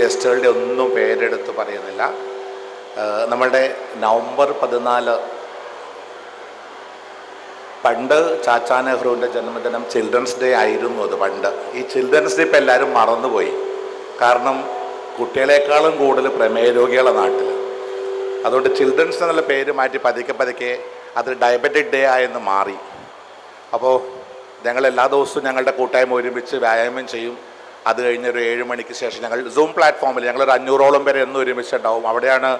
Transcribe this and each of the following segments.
ഗസ്റ്റുകളുടെ ഒന്നും പേരെടുത്ത് പറയുന്നില്ല. നമ്മളുടെ നവംബർ 14 പണ്ട് ചാച്ചാ നെഹ്റുവിൻ്റെ ജന്മദിനം ചിൽഡ്രൻസ് ഡേ ആയിരുന്നു. അത് പണ്ട്. ഈ ചിൽഡ്രൻസ് ഡേ ഇപ്പം എല്ലാവരും മറന്നുപോയി. കാരണം കുട്ടികളെക്കാളും കൂടുതൽ പ്രമേയ രോഗികളെ നാട്ടിൽ. അതുകൊണ്ട് ചിൽഡ്രൻസ് എന്നുള്ള പേര് മാറ്റി പതുക്കെ അത് ഡയബറ്റിക് ഡേ ആയെന്ന് മാറി. അപ്പോൾ ഞങ്ങൾ എല്ലാ ദിവസവും ഞങ്ങളുടെ കൂട്ടായ്മ ഒരുമിച്ച് വ്യായാമം ചെയ്യും. അത് കഴിഞ്ഞൊരു 7 മണിക്ക് ശേഷം ഞങ്ങൾ സൂം പ്ലാറ്റ്ഫോമിൽ ഞങ്ങളൊരു 500ഓളം പേരെ എന്നും ഒരുമിച്ചുണ്ടാവും. അവിടെയാണ്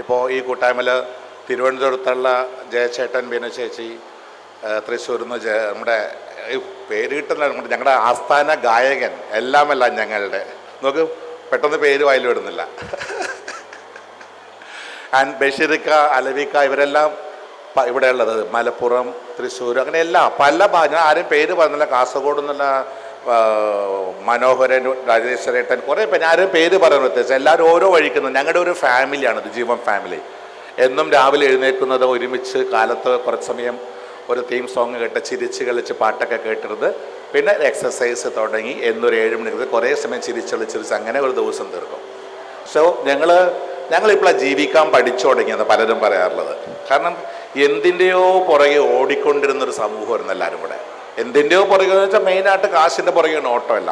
ഇപ്പോൾ ഈ കൂട്ടായ്മയിൽ തിരുവനന്തപുരത്തുള്ള ജയചേട്ടൻ, ബീന ചേച്ചി, തൃശ്ശൂരിൽ നിന്ന് നമ്മുടെ പേര് കിട്ടുന്ന ഞങ്ങളുടെ ആസ്ഥാന ഗായകൻ എല്ലാം ഞങ്ങളുടെ നമുക്ക് പെട്ടെന്ന് പേര് വായിൽ വിടുന്നില്ല. ആൻഡ് ബഷീറിക്ക, അലവിക്ക ഇവരെല്ലാം ഇവിടെ ഉള്ളത്. മലപ്പുറം, തൃശ്ശൂർ, അങ്ങനെ എല്ലാം പല ഞാൻ ആരും പേര് പറഞ്ഞില്ല. കാസർഗോഡ് നിന്നുള്ള മനോഹരൻ, രാജേശ്വരേട്ടൻ, കുറേ പേര് ആരും പേര് പറയുന്ന വ്യത്യാസം. എല്ലാവരും ഓരോ വഴിക്കുന്നത്. ഞങ്ങളുടെ ഒരു ഫാമിലിയാണിത്, ജീവൻ ഫാമിലി. എന്നും രാവിലെ എഴുന്നേൽക്കുന്നത് ഒരുമിച്ച് കാലത്ത് കുറച്ച് സമയം ഒരു തീം സോങ് കേട്ട് ചിരിച്ച് കളിച്ച് പാട്ടൊക്കെ കേട്ടിരുന്നത്. പിന്നെ എക്സസൈസ് തുടങ്ങി എന്നൊരു 7 മണിക്ക് കുറേ സമയം ചിരിച്ച് അങ്ങനെ ഒരു ദിവസം തീർക്കും. സോ ഞങ്ങളിപ്പോഴാണ് ജീവിക്കാൻ പഠിച്ചു തുടങ്ങിയെന്ന് പലരും പറയാറുള്ളത്. കാരണം എന്തിൻ്റെയോ പുറകെ ഓടിക്കൊണ്ടിരുന്നൊരു സമൂഹമായിരുന്നു എല്ലാവരും കൂടെ. എന്തിൻ്റെയോ പുറകെ എന്ന് വെച്ചാൽ മെയിനായിട്ട് കാശിൻ്റെ പുറകെയാണ് ഓട്ടമല്ല.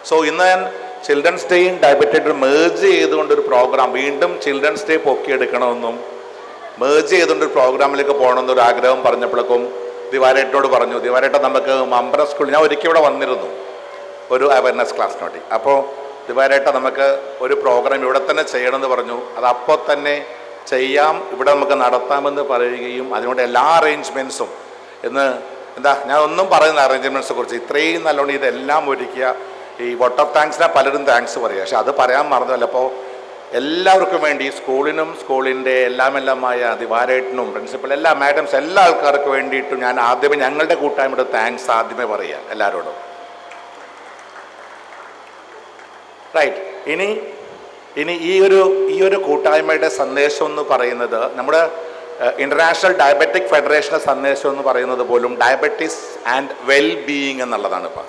സോ ഇന്ന് ഞാൻ ചിൽഡ്രൻസ് ഡേയും ഡയബറ്റിക് മേർജ് ചെയ്തുകൊണ്ടൊരു പ്രോഗ്രാം വീണ്ടും ചിൽഡ്രൻസ് ഡേ പൊക്കിയെടുക്കണമെന്നും മേർജ് ചെയ്തുകൊണ്ടൊരു പ്രോഗ്രാമിലേക്ക് പോകണമെന്നൊരു ആഗ്രഹം പറഞ്ഞപ്പോഴേക്കും ദിവാരേട്ടനോട് പറഞ്ഞു, ദിവാരേട്ടൻ നമുക്ക് മമ്പറ സ്കൂളിൽ ഞാൻ ഒരിക്കൽ ഇവിടെ വന്നിരുന്നു ഒരു അവയർനെസ് ക്ലാസ്സിന് വേണ്ടി. അപ്പോൾ ദിവാരേട്ടൻ നമുക്ക് ഒരു പ്രോഗ്രാം ഇവിടെ തന്നെ ചെയ്യണമെന്ന് പറഞ്ഞു. അത് അപ്പോൾ തന്നെ ചെയ്യാം, ഇവിടെ നമുക്ക് നടത്താമെന്ന് പറയുകയും അതിനോട് എല്ലാ അറേഞ്ച്മെൻറ്റ്സും ഞാൻ ഒന്നും പറയുന്ന അറേഞ്ച്മെൻറ്റ്സിനെ കുറിച്ച് ഇത്രയും നല്ലോണം ഇതെല്ലാം ഒരുക്കിയ ഈ വോട്ട് ഓഫ് താങ്ക്സിനെ പലരും താങ്ക്സ് പറയുക. പക്ഷെ അത് പറയാൻ മറന്നല്ല. അപ്പോൾ എല്ലാവർക്കും വേണ്ടി സ്കൂളിനും സ്കൂളിൻ്റെ എല്ലാമായ ദിവാരേട്ടനും പ്രിൻസിപ്പൽ എല്ലാ മാഡംസ് എല്ലാ ആൾക്കാർക്ക് വേണ്ടിയിട്ടും ഞാൻ ആദ്യമേ ഞങ്ങളുടെ കൂട്ടായ്മയുടെ താങ്ക്സ് ആദ്യമേ പറയുക എല്ലാവരോടും. റൈറ്റ്. ഇനി ഈ ഒരു കൂട്ടായ്മയുടെ സന്ദേശം എന്ന് പറയുന്നത് നമ്മുടെ ഇൻ്റർനാഷണൽ ഡയബറ്റിക് ഫെഡറേഷൻ്റെ സന്ദേശം എന്ന് പറയുന്നത് പോലും ഡയബറ്റീസ് ആൻഡ് വെൽ ബീയിങ് എന്നുള്ളതാണ്. ഇപ്പം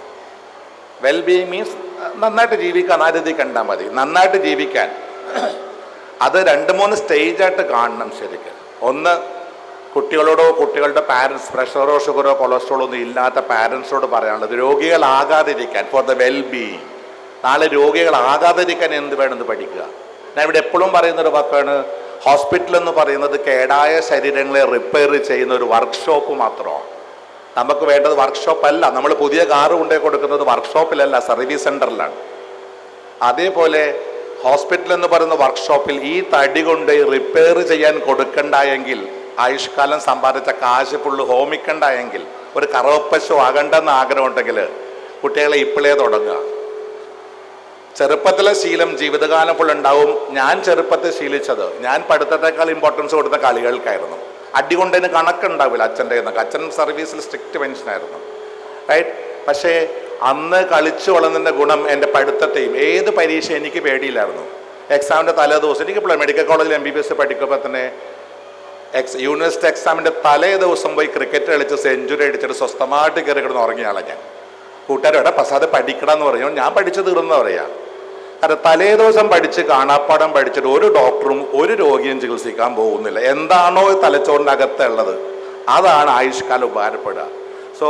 വെൽ ബീയിങ് മീൻസ് നന്നായിട്ട് ജീവിക്കാൻ, ആ രീതി കണ്ടാൽ മതി. നന്നായിട്ട് ജീവിക്കാൻ അത് 2-3 സ്റ്റേജായിട്ട് കാണണം ശരിക്കും. ഒന്ന്, കുട്ടികളോടോ കുട്ടികളുടെ പാരൻസ് പ്രഷറോ ഷുഗറോ കൊളസ്ട്രോളോ ഒന്നും ഇല്ലാത്ത പാരൻസിനോട് പറയാനുള്ളത് രോഗികളാകാതിരിക്കാൻ, ഫോർ ദ വെൽ ബീയിങ്. നാളെ രോഗികളാകാതിരിക്കാൻ എന്ത് വേണമെന്ന് പഠിക്കുക. ഞാൻ ഇവിടെ എപ്പോഴും പറയുന്നൊരു വാക്കാണ്, ഹോസ്പിറ്റൽ എന്ന് പറയുന്നത് കേടായ ശരീരങ്ങളെ റിപ്പയർ ചെയ്യുന്ന ഒരു വർക്ക്ഷോപ്പ് മാത്രമാണ്. നമുക്ക് വേണ്ടത് വർക്ക്ഷോപ്പല്ല. നമ്മൾ പുതിയ കാറ് കൊണ്ടുപോയി കൊടുക്കുന്നത് വർക്ക്ഷോപ്പിലല്ല, സർവീസ് സെൻ്ററിലാണ്. അതേപോലെ ഹോസ്പിറ്റൽ എന്ന് പറയുന്ന വർക്ക്ഷോപ്പിൽ ഈ തടി കൊണ്ട് റിപ്പയർ ചെയ്യാൻ കൊടുക്കണ്ടായെങ്കിൽ, ആയുഷ്കാലം സമ്പാദിച്ച കാശ് ഫുള്ള് ഹോമിക്കണ്ടായെങ്കിൽ, ഒരു കറവപ്പശു ആകണ്ടെന്ന് ആഗ്രഹമുണ്ടെങ്കിൽ കുട്ടികളെ ഇപ്പോഴേ തുടങ്ങുക. ചെറുപ്പത്തിലെ ശീലം ജീവിതകാലം ഫുൾ ഉണ്ടാവും. ഞാൻ ചെറുപ്പത്തിൽ ശീലിച്ചത്, ഞാൻ പഠിത്തത്തെക്കാൾ ഇമ്പോർട്ടൻസ് കൊടുത്ത കളികൾക്കായിരുന്നു. അടികൊണ്ടതിന് കണക്കുണ്ടാവില്ല അച്ഛൻ്റെ എന്നൊക്കെ. അച്ഛൻ സർവീസിൽ സ്ട്രിക്റ്റ് പെൻഷനായിരുന്നു, റൈറ്റ്. പക്ഷേ അന്ന് കളിച്ചു വളർന്നതിൻ്റെ ഗുണം എൻ്റെ പഠിത്തത്തെയും ഏത് പരീക്ഷ എനിക്ക് പേടിയില്ലായിരുന്നു. എക്സാമിൻ്റെ തലേ ദിവസം എനിക്കിപ്പോൾ മെഡിക്കൽ കോളേജിൽ MBBS പഠിക്കുമ്പോൾ തന്നെ യൂണിവേഴ്സിറ്റി എക്സാമിൻ്റെ തലേ ദിവസം പോയി ക്രിക്കറ്റ് കളിച്ച് സെഞ്ചുറി അടിച്ചിട്ട് സ്വസ്ഥമായിട്ട് കയറി കിടന്ന് ഉറങ്ങിയാളാണ് ഞാൻ. കൂട്ടുകാരോടെ പ്രസാദ് പഠിക്കണം എന്ന് പറഞ്ഞു. ഞാൻ പഠിച്ചു തീർന്നു പറയാ. കാരണം തലേ ദിവസം പഠിച്ച് കാണാപ്പാടം പഠിച്ചിട്ട് ഒരു ഡോക്ടറും ഒരു രോഗിയും ചികിത്സിക്കാൻ പോകുന്നില്ല. എന്താണോ തലച്ചോറിൻ്റെ അകത്തുള്ളത് അതാണ് ആയുഷ്കാലം ഉപകാരപ്പെടുക. സോ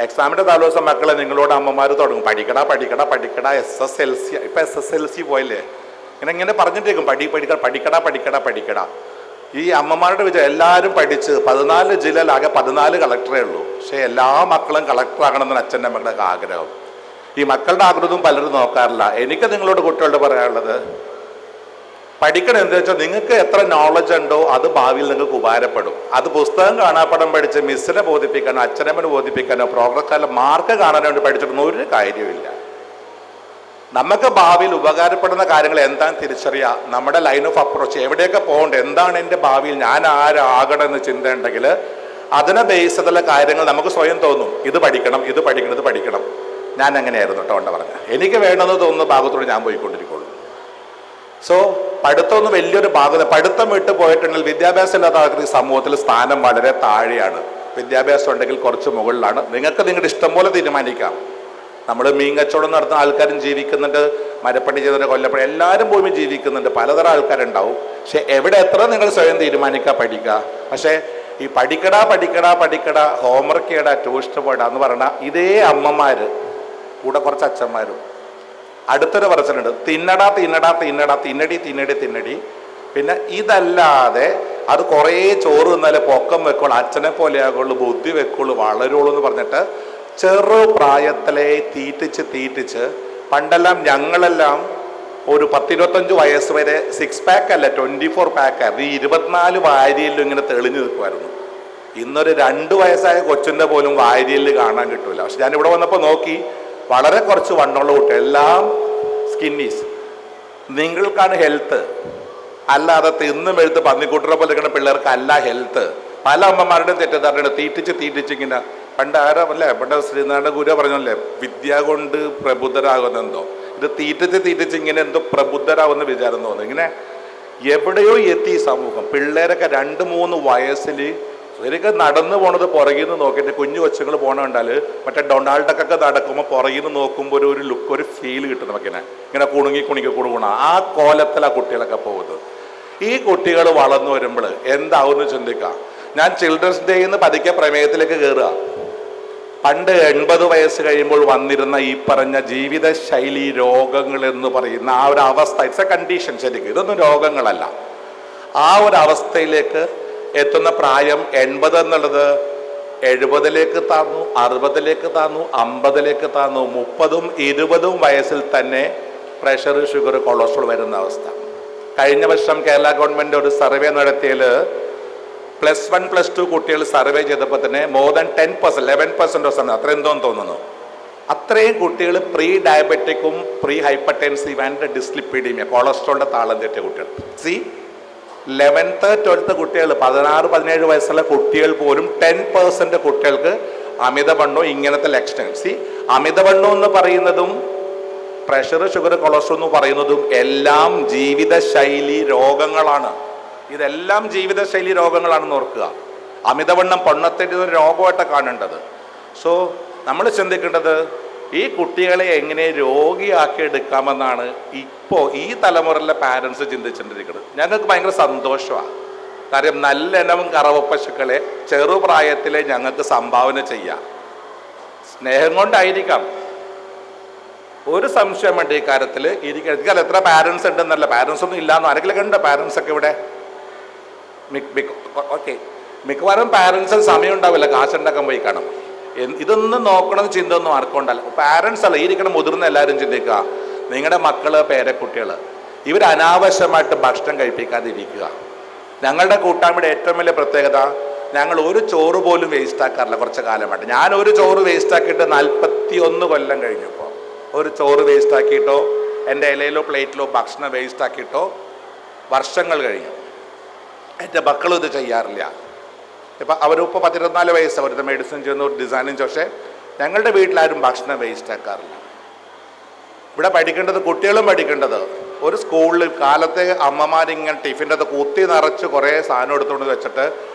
എക്സാമിൻ്റെ തലേദിവസം മക്കളെ നിങ്ങളോട് അമ്മമാർ തുടങ്ങും, പഠിക്കടാ SSLC. ഇപ്പം SSLC പോയല്ലേ, ഇങ്ങനെ പറഞ്ഞിട്ടേക്കും പഠിക്കടാ. ഈ അമ്മമാരുടെ വിചാരം എല്ലാവരും പഠിച്ച് 14 ജില്ലയിലാകെ 14 കളക്ടറേ ഉള്ളൂ. പക്ഷേ എല്ലാ മക്കളും കളക്ടർ ആകണമെന്നാണ് അച്ഛൻ്റെ മക്കളുടെ ആഗ്രഹം. ഈ മക്കളുടെ ആഗ്രഹവും പലരും നോക്കാറില്ല. എനിക്ക് നിങ്ങളോട് കുട്ടികളോട് പറയാനുള്ളത്, പഠിക്കണം. എന്താ വെച്ചാൽ നിങ്ങൾക്ക് എത്ര നോളജ് ഉണ്ടോ അത് ഭാവിയിൽ നിങ്ങൾക്ക് ഉപകാരപ്പെടും. അത് പുസ്തകം കാണാപ്പാടം പഠിച്ച് മിസ്സിനെ ബോധിപ്പിക്കാനോ അച്ഛനമ്മനെ ബോധിപ്പിക്കാനോ പ്രോഗ്രസ് കാലം മാർക്ക് കാണാനോ വേണ്ടി പഠിച്ചിട്ടൊന്നും ഒരു കാര്യമില്ല. നമുക്ക് ഭാവിയിൽ ഉപകാരപ്പെടുന്ന കാര്യങ്ങൾ എന്താണെന്ന് തിരിച്ചറിയുക. നമ്മുടെ ലൈൻ ഓഫ് അപ്രോച്ച് എവിടെയൊക്കെ പോകേണ്ടത്, എന്താണ് എൻ്റെ ഭാവിയിൽ ഞാൻ ആരാകണം എന്ന് ചിന്തയുണ്ടെങ്കിൽ അതിനെ ബേസ് ചെയ്തുള്ള കാര്യങ്ങൾ നമുക്ക് സ്വയം തോന്നും. ഇത് പഠിക്കണം. ഞാൻ അങ്ങനെയായിരുന്നു കേട്ടോ പറഞ്ഞത്. എനിക്ക് വേണമെന്ന് തോന്നുന്ന ഭാഗത്തോട് ഞാൻ പോയിക്കൊണ്ടിരിക്കുള്ളൂ. സോ പഠിത്തമൊന്ന് വലിയൊരു ഭാഗം. പഠിത്തം വിട്ട് പോയിട്ടുണ്ടെങ്കിൽ വിദ്യാഭ്യാസം ഇല്ലാത്ത ആൾക്കാർക്ക് സമൂഹത്തിൽ സ്ഥാനം വളരെ താഴെയാണ്. വിദ്യാഭ്യാസം ഉണ്ടെങ്കിൽ കുറച്ച് മുകളിലാണ്. നിങ്ങൾക്ക് നിങ്ങളുടെ ഇഷ്ടം പോലെ തീരുമാനിക്കാം. നമ്മൾ മീൻ കച്ചവടം നടത്തുന്ന ആൾക്കാരും ജീവിക്കുന്നുണ്ട്, മരപ്പണി ചെയ്തവരെ കൊല്ലപ്പണി എല്ലാവരും ഭൂമി ജീവിക്കുന്നുണ്ട്, പലതരം ആൾക്കാരുണ്ടാവും. പക്ഷെ എവിടെ എത്ര നിങ്ങൾ സ്വയം തീരുമാനിക്കുക, പഠിക്കുക. പക്ഷേ ഈ പഠിക്കടാ ഹോംവർക്ക് ചെയ്യടാ ട്യൂഷൻ പോയിടാ എന്ന് പറഞ്ഞാൽ ഇതേ അമ്മമാർ കൂടെ കുറച്ച് അച്ഛന്മാരും അടുത്തൊരു പറച്ചിലുണ്ട്, തിന്നടി. പിന്നെ ഇതല്ലാതെ അത് കുറേ ചോറ് തിന്നാലേ പൊക്കം വെക്കുള്ളൂ, അച്ഛനെ പോലെ ആകുള്ളൂ, ബുദ്ധി വെക്കുള്ളൂ, വളരുള്ളൂ എന്ന് പറഞ്ഞിട്ട് ചെറു പ്രായത്തിലെ തീറ്റിച്ച് പണ്ടെല്ലാം ഞങ്ങളെല്ലാം ഒരു 10-25 വയസ്സ് വരെ 6 പാക്ക് അല്ല 24 പാക്കായിരുന്നു. ഈ 24 വാരിയലിലും ഇങ്ങനെ തെളിഞ്ഞു നിൽക്കുമായിരുന്നു. ഇന്നൊരു 2 വയസ്സായ കൊച്ചിൻ്റെ പോലും വാരിയലിൽ കാണാൻ കിട്ടൂല. പക്ഷെ ഞാനിവിടെ വന്നപ്പോൾ നോക്കി, വളരെ കുറച്ച് വണ്ണമുള്ള കുട്ടികൾ, എല്ലാം സ്കിന്നീസ്. നിങ്ങൾക്കാണ് ഹെൽത്ത്, അല്ലാതെ തിന്നും എഴുത്ത് പന്നിക്കുട്ടറെ പോലെ ഇരിക്കുന്ന പിള്ളേർക്ക് അല്ല ഹെൽത്ത്. പല അമ്മമാരുടെയും തെറ്റിദ്ധാരണ, തീറ്റിച്ച് ഇങ്ങനെ പണ്ട് ആരല്ലേ, പണ്ട് ശ്രീനാരായണ ഗുരു പറഞ്ഞല്ലേ, വിദ്യ കൊണ്ട് പ്രബുദ്ധരാകുന്നെന്തോ. ഇത് തീറ്റിച്ച് ഇങ്ങനെ എന്തോ പ്രബുദ്ധരാകുന്ന വിചാരം തോന്നുന്നു. ഇങ്ങനെ എവിടെയോ എത്തി സമൂഹം. പിള്ളേരൊക്കെ 2-3 വയസ്സിൽ ശരിക്കും നടന്നു പോണത് പുറകിൽ നിന്ന് നോക്കിയിട്ട്, കുഞ്ഞു കൊച്ചുങ്ങൾ പോണ കണ്ടാൽ മറ്റേ ഡൊണാൾഡൊക്കെ നടക്കുമ്പോൾ പുറകിൽ നിന്ന് നോക്കുമ്പോൾ ഒരു ലുക്ക്, ഒരു ഫീൽ കിട്ടും നമുക്കിങ്ങനെ. ഇങ്ങനെ കുണുങ്ങുണ ആ കോലത്തിലാണ് കുട്ടികളൊക്കെ പോകുന്നത്. ഈ കുട്ടികൾ വളർന്നു വരുമ്പോൾ എന്താവുമെന്ന് ചിന്തിക്കാം. ഞാൻ ചിൽഡ്രൻസ് ഡേയിൽ നിന്ന് പതുക്കെ പ്രമേയത്തിലേക്ക് കയറുക. പണ്ട് 80 വയസ്സ് കഴിയുമ്പോൾ വന്നിരുന്ന ഈ പറഞ്ഞ ജീവിതശൈലി രോഗങ്ങൾ എന്ന് പറയുന്ന ആ ഒരു അവസ്ഥ, ഇറ്റ്സ് എ കണ്ടീഷൻ. ശരിക്കും ഇതൊന്നും രോഗങ്ങളല്ല. ആ ഒരു അവസ്ഥയിലേക്ക് എത്തുന്ന പ്രായം 80 എന്നുള്ളത് 70ലേക്ക് താന്നു, 60ലേക്ക് താന്നു, 50ലേക്ക് താന്നു, 30ഉം 20ഉം വയസ്സിൽ തന്നെ പ്രഷർ, ഷുഗർ, കൊളസ്ട്രോൾ വരുന്ന അവസ്ഥ. കഴിഞ്ഞ വർഷം കേരള ഗവൺമെൻറ് ഒരു സർവേ നടത്തിയതിൽ +1 +2 കുട്ടികൾ സർവേ ചെയ്തപ്പോൾ തന്നെ മോർ ദാൻ 10%, 11% ഓഫ് സമയം, അത്ര എന്തോന്ന് തോന്നുന്നു, അത്രയും കുട്ടികൾ പ്രീ ഡയബറ്റിക്കും പ്രീ ഹൈപ്പർടെൻസീവ് ആൻഡ് ഡിസ്ലിപ്പിഡീമിയ, കൊളസ്ട്രോളിൻ്റെ താളം തെറ്റിയ കുട്ടികൾ. 11th 12th കുട്ടികൾ, 16-17 വയസ്സുള്ള കുട്ടികൾ പോലും 10% കുട്ടികൾക്ക് അമിതവണ്ണവും ഇങ്ങനത്തെ ലക്ഷണങ്ങൾ. അമിതവണ്ണം എന്ന് പറയുന്നതും പ്രഷർ, ഷുഗർ, കൊളസ്ട്രോൾ എന്ന് പറയുന്നതും എല്ലാം ജീവിതശൈലി രോഗങ്ങളാണ്. ഇതെല്ലാം ജീവിതശൈലി രോഗങ്ങളാണെന്ന് ഓർക്കുക. അമിതവണ്ണം പൊണ്ണത്തിൻ്റെ ഒരു രോഗമായിട്ട് കാണേണ്ടത്. സോ നമ്മൾ ചിന്തിക്കേണ്ടത് ഈ കുട്ടികളെ എങ്ങനെ രോഗിയാക്കി എടുക്കാമെന്നാണ് ഇപ്പോൾ ഈ തലമുറയിലെ പാരൻസ് ചിന്തിച്ചുകൊണ്ടിരിക്കുന്നത്. ഞങ്ങൾക്ക് ഭയങ്കര സന്തോഷമാണ്. കാര്യം നല്ല ഇനം കറവ പശുക്കളെ ചെറുപ്രായത്തിലെ ഞങ്ങൾക്ക് സംഭാവന ചെയ്യാം. സ്നേഹം കൊണ്ടായിരിക്കാം, ഒരു സംശയം വേണ്ട ഈ കാര്യത്തിൽ. ഇരിക്കാൻ എത്ര പാരൻസ് ഉണ്ടെന്നല്ല, പാരൻസ് ഒന്നും ഇല്ലാന്നോ, ആരെങ്കിലും ഉണ്ട് പാരൻസ് ഒക്കെ ഇവിടെ? ഓക്കെ, മിക്കവാറും പാരൻസിന് സമയം ഉണ്ടാവില്ല, കാശുണ്ടാക്കാൻ പോയി കാണും. ഇതൊന്നും നോക്കണമെന്ന് ചിന്ത ഒന്നും ആർക്കും ഉണ്ടല്ല. പാരൻസ് അല്ല, ഇരിക്കണം മുതിർന്ന എല്ലാവരും ചിന്തിക്കുക. നിങ്ങളുടെ മക്കള്, പേരക്കുട്ടികൾ, ഇവർ അനാവശ്യമായിട്ട് ഭക്ഷണം കഴിപ്പിക്കാതിരിക്കുക. ഞങ്ങളുടെ കൂട്ടായ്മയുടെ ഏറ്റവും വലിയ പ്രത്യേകത, ഞങ്ങൾ ഒരു ചോറ് പോലും വേസ്റ്റ് ആക്കാറില്ല. കുറച്ച് കാലമായിട്ട് ഞാൻ ഒരു ചോറ് വേസ്റ്റ് ആക്കിയിട്ട് 41 കൊല്ലം കഴിഞ്ഞപ്പോൾ, ഒരു ചോറ് വേസ്റ്റ് ആക്കിയിട്ടോ എൻ്റെ ഇലയിലോ പ്ലേറ്റിലോ ഭക്ഷണം വേസ്റ്റ് ആക്കിയിട്ടോ വർഷങ്ങൾ കഴിഞ്ഞു. എൻ്റെ മക്കളും ഇത് ചെയ്യാറില്ല. ഇപ്പം അവരിപ്പോൾ 14 വയസ്സ്, അവരുടെ മെഡിസിൻ ചെയ്യുന്നു, ഡിസൈനും. പക്ഷേ ഞങ്ങളുടെ വീട്ടിലാരും ഭക്ഷണം വേസ്റ്റ് ആക്കാറില്ല. ഇവിടെ പഠിക്കേണ്ടത്, കുട്ടികളും പഠിക്കേണ്ടത്, ഒരു സ്കൂളിൽ കാലത്തെ അമ്മമാരിങ്ങനെ ടിഫിൻ്റെ അത് കുത്തി നിറച്ച് കുറേ സാധനം എടുത്തുകൊണ്ട് വെച്ചിട്ട്